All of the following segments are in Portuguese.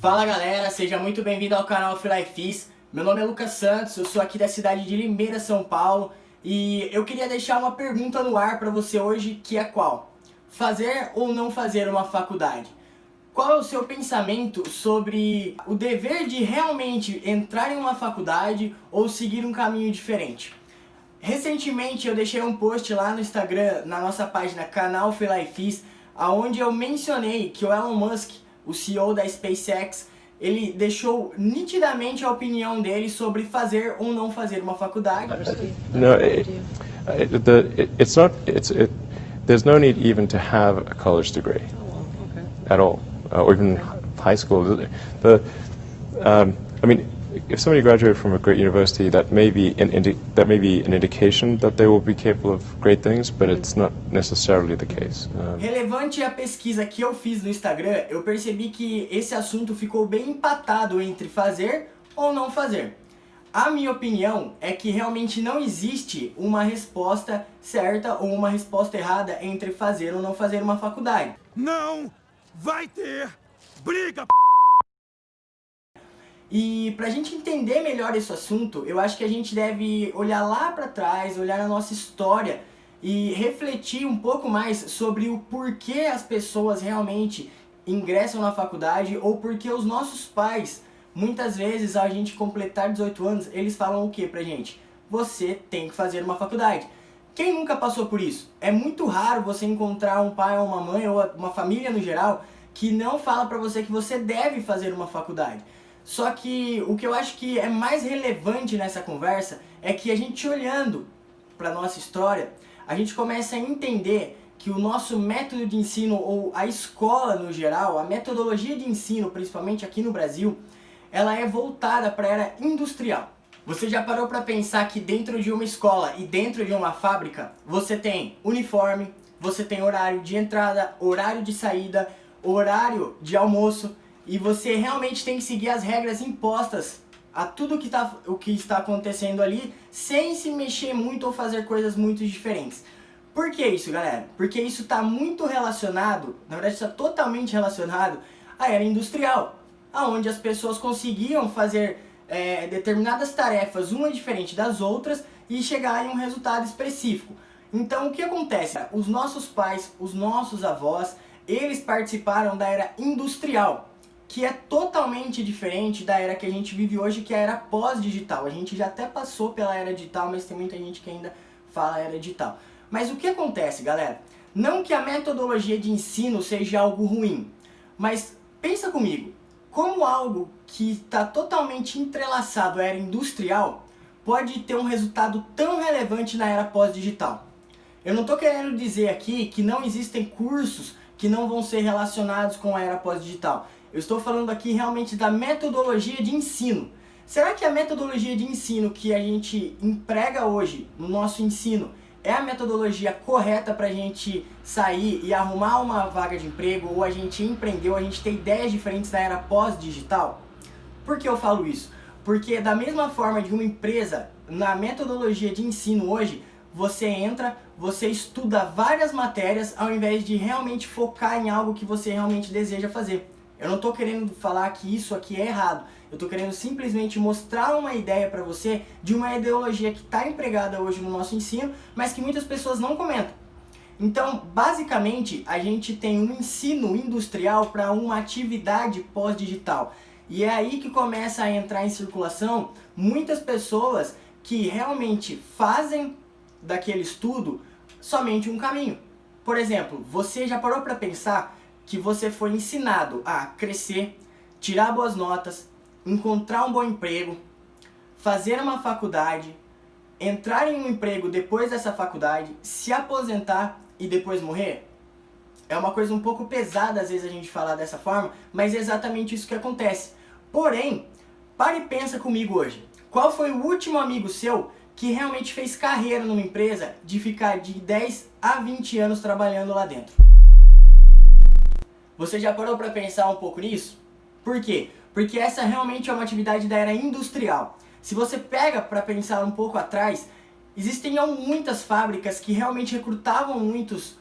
Fala galera, seja muito bem-vindo ao canal FlyFis. Meu nome é Lucas Santos, eu sou aqui da cidade de Limeira, São Paulo, e eu queria deixar uma pergunta no ar para você hoje, que é qual? Fazer ou não fazer uma faculdade? Qual é o seu pensamento sobre o dever de realmente entrar em uma faculdade ou seguir um caminho diferente? Recentemente eu deixei um post lá no Instagram, na nossa página canal FlyFis, onde eu mencionei que o Elon Musk, o CEO da SpaceX, ele deixou nitidamente a opinião dele sobre fazer ou não fazer uma faculdade. No, it's not. There's no need even to have a college degree at all, or even high school. I mean, if somebody graduated from a great university, that may be an indication that they will be capable of great things, but it's not necessarily the case. Relevante a pesquisa que eu fiz no Instagram, eu percebi que esse assunto ficou bem empatado entre fazer ou não fazer. A minha opinião é que realmente não existe uma resposta certa ou uma resposta errada entre fazer ou não fazer uma faculdade. Não vai ter briga! E pra gente entender melhor esse assunto, eu acho que a gente deve olhar lá pra trás, olhar a nossa história e refletir um pouco mais sobre o porquê as pessoas realmente ingressam na faculdade ou porque os nossos pais, muitas vezes, a gente completar 18 anos, eles falam o que pra gente? Você tem que fazer uma faculdade. Quem nunca passou por isso? É muito raro você encontrar um pai ou uma mãe ou uma família no geral que não fala pra você que você deve fazer uma faculdade. Só que o que eu acho que é mais relevante nessa conversa é que a gente olhando para nossa história, a gente começa a entender que o nosso método de ensino ou a escola no geral, a metodologia de ensino, principalmente aqui no Brasil, ela é voltada para a era industrial. Você já parou para pensar que dentro de uma escola e dentro de uma fábrica, você tem uniforme, você tem horário de entrada, horário de saída, horário de almoço, e você realmente tem que seguir as regras impostas a tudo o que está acontecendo ali, sem se mexer muito ou fazer coisas muito diferentes. Por que isso, galera? Porque isso está muito relacionado, na verdade está totalmente relacionado à era industrial, onde as pessoas conseguiam fazer determinadas tarefas, uma diferente das outras, e chegar em um resultado específico. Então o que acontece? Os nossos pais, os nossos avós, eles participaram da era industrial, que é totalmente diferente da era que a gente vive hoje, que é a era pós-digital. A gente já até passou pela era digital, mas tem muita gente que ainda fala era digital. Mas o que acontece, galera? Não que a metodologia de ensino seja algo ruim, mas pensa comigo, como algo que está totalmente entrelaçado à era industrial pode ter um resultado tão relevante na era pós-digital? Eu não estou querendo dizer aqui que não existem cursos que não vão ser relacionados com a era pós-digital. Eu estou falando aqui realmente da metodologia de ensino. Será que a metodologia de ensino que a gente emprega hoje no nosso ensino é a metodologia correta para a gente sair e arrumar uma vaga de emprego, ou a gente empreendeu, a gente tem ideias diferentes na era pós-digital? Por que eu falo isso? Porque da mesma forma de uma empresa, na metodologia de ensino hoje, você entra, você estuda várias matérias ao invés de realmente focar em algo que você realmente deseja fazer. Eu não estou querendo falar que isso aqui é errado, eu estou querendo simplesmente mostrar uma ideia para você de uma ideologia que está empregada hoje no nosso ensino, mas que muitas pessoas não comentam. Então, basicamente, a gente tem um ensino industrial para uma atividade pós-digital. E é aí que começa a entrar em circulação muitas pessoas que realmente fazem daquele estudo somente um caminho. Por exemplo, você já parou para pensar que você foi ensinado a crescer, tirar boas notas, encontrar um bom emprego, fazer uma faculdade, entrar em um emprego depois dessa faculdade, se aposentar e depois morrer? É uma coisa um pouco pesada às vezes a gente falar dessa forma, mas é exatamente isso que acontece. Porém, pare e pensa comigo hoje. Qual foi o último amigo seu que realmente fez carreira numa empresa de ficar de 10 a 20 anos trabalhando lá dentro? Você já parou para pensar um pouco nisso? Por quê? Porque essa realmente é uma atividade da era industrial. Se você pega para pensar um pouco atrás, existiam muitas fábricas que realmente recrutavam muitos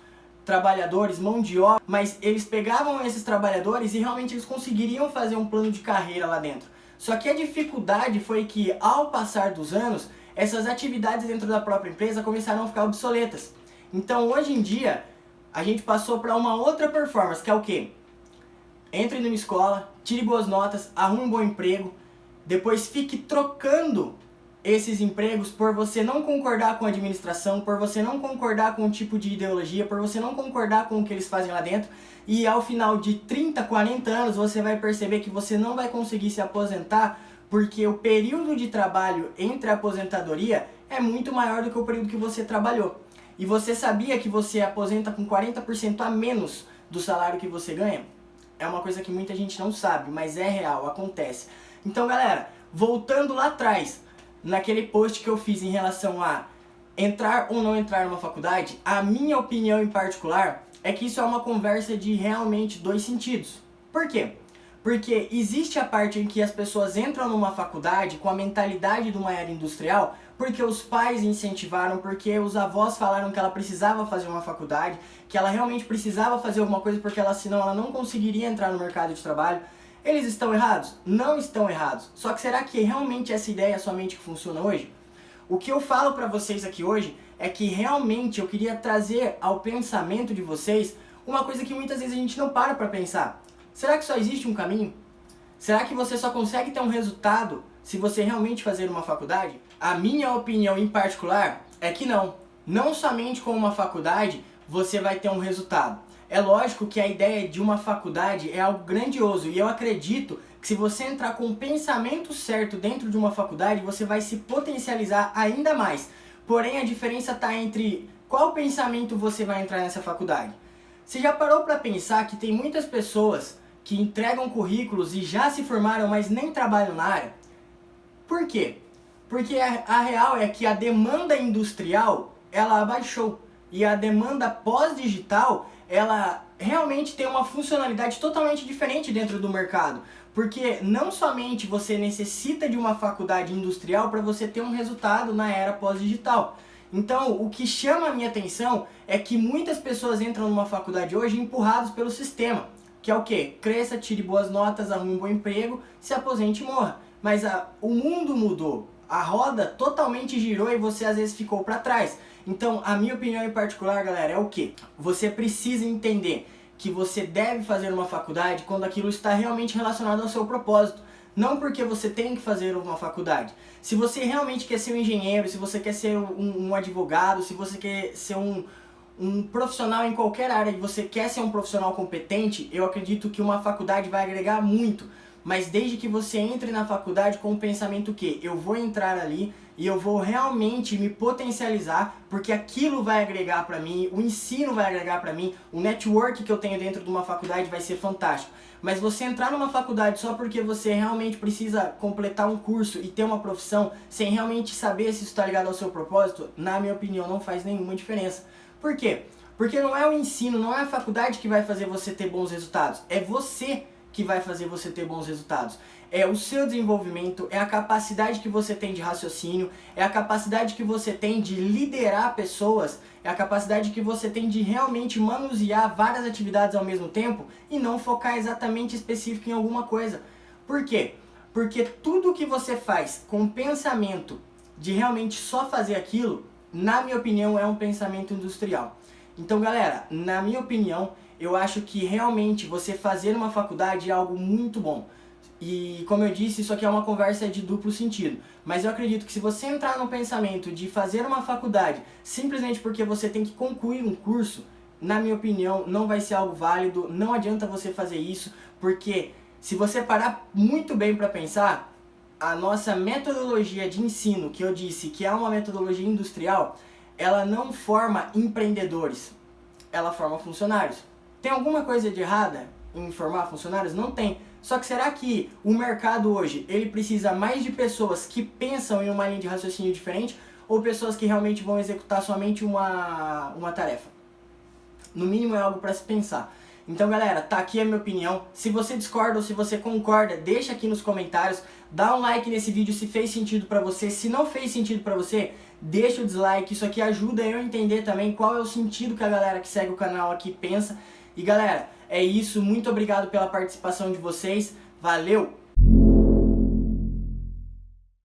trabalhadores, mão de obra, mas eles pegavam esses trabalhadores e realmente eles conseguiriam fazer um plano de carreira lá dentro. Só que a dificuldade foi que, ao passar dos anos, essas atividades dentro da própria empresa começaram a ficar obsoletas. Então, hoje em dia, a gente passou para uma outra performance, que é o quê? Entre numa escola, tire boas notas, arrume um bom emprego, depois fique trocando esses empregos por você não concordar com a administração, por você não concordar com o tipo de ideologia, por você não concordar com o que eles fazem lá dentro, e ao final de 30, 40 anos você vai perceber que você não vai conseguir se aposentar porque o período de trabalho entre a aposentadoria é muito maior do que o período que você trabalhou. E você sabia que você aposenta com 40% a menos do salário que você ganha? É uma coisa que muita gente não sabe, mas é real, acontece. Então, galera, voltando lá atrás, naquele post que eu fiz em relação a entrar ou não entrar numa faculdade, a minha opinião em particular é que isso é uma conversa de realmente dois sentidos. Por quê? Porque existe a parte em que as pessoas entram numa faculdade com a mentalidade de uma era industrial, porque os pais incentivaram, porque os avós falaram que ela precisava fazer uma faculdade, que ela realmente precisava fazer alguma coisa porque senão ela não conseguiria entrar no mercado de trabalho. Eles estão errados? Não estão errados. Só que será que realmente essa ideia é somente que funciona hoje? O que eu falo pra vocês aqui hoje é que realmente eu queria trazer ao pensamento de vocês uma coisa que muitas vezes a gente não para pra pensar. Será que só existe um caminho? Será que você só consegue ter um resultado se você realmente fazer uma faculdade? A minha opinião em particular é que não. Não somente com uma faculdade você vai ter um resultado. É lógico que a ideia de uma faculdade é algo grandioso e eu acredito que se você entrar com o pensamento certo dentro de uma faculdade, você vai se potencializar ainda mais. Porém, a diferença está entre qual pensamento você vai entrar nessa faculdade. Você já parou para pensar que tem muitas pessoas que entregam currículos e já se formaram, mas nem trabalham na área? Por quê? Porque a real é que a demanda industrial, ela abaixou. E a demanda pós-digital, ela realmente tem uma funcionalidade totalmente diferente dentro do mercado. Porque não somente você necessita de uma faculdade industrial para você ter um resultado na era pós-digital. Então, o que chama a minha atenção é que muitas pessoas entram numa faculdade hoje empurrados pelo sistema. Que é o quê? Cresça, tire boas notas, arrume um bom emprego, se aposente e morra. Mas o mundo mudou. A roda totalmente girou e você às vezes ficou para trás. Então, a minha opinião em particular, galera, é o quê? Você precisa entender que você deve fazer uma faculdade quando aquilo está realmente relacionado ao seu propósito. Não porque você tem que fazer uma faculdade. Se você realmente quer ser um engenheiro, se você quer ser um advogado, se você quer ser um profissional em qualquer área e você quer ser um profissional competente, eu acredito que uma faculdade vai agregar muito. Mas desde que você entre na faculdade com o pensamento que eu vou entrar ali e eu vou realmente me potencializar, porque aquilo vai agregar para mim, o ensino vai agregar para mim, o network que eu tenho dentro de uma faculdade vai ser fantástico. Mas você entrar numa faculdade só porque você realmente precisa completar um curso e ter uma profissão sem realmente saber se isso está ligado ao seu propósito, na minha opinião, não faz nenhuma diferença. Por quê? Porque não é o ensino, não é a faculdade que vai fazer você ter bons resultados, é você que vai fazer você ter bons resultados. É o seu desenvolvimento, é a capacidade que você tem de raciocínio, é a capacidade que você tem de liderar pessoas, é a capacidade que você tem de realmente manusear várias atividades ao mesmo tempo e não focar exatamente específico em alguma coisa. Por quê? Porque tudo que você faz com o pensamento de realmente só fazer aquilo, na minha opinião, é um pensamento industrial. Então, galera, na minha opinião, eu acho que realmente você fazer uma faculdade é algo muito bom. E como eu disse, isso aqui é uma conversa de duplo sentido. Mas eu acredito que se você entrar no pensamento de fazer uma faculdade simplesmente porque você tem que concluir um curso, na minha opinião, não vai ser algo válido, não adianta você fazer isso, porque se você parar muito bem para pensar, a nossa metodologia de ensino, que eu disse que é uma metodologia industrial, ela não forma empreendedores, ela forma funcionários. Tem alguma coisa de errada em formar funcionários? Não tem. Só que será que o mercado hoje, ele precisa mais de pessoas que pensam em uma linha de raciocínio diferente ou pessoas que realmente vão executar somente uma tarefa? No mínimo é algo para se pensar. Então, galera, tá aqui a minha opinião. Se você discorda ou se você concorda, deixa aqui nos comentários. Dá um like nesse vídeo se fez sentido pra você. Se não fez sentido pra você, deixa o dislike, isso aqui ajuda eu a entender também qual é o sentido que a galera que segue o canal aqui pensa. E galera, é isso, muito obrigado pela participação de vocês, valeu!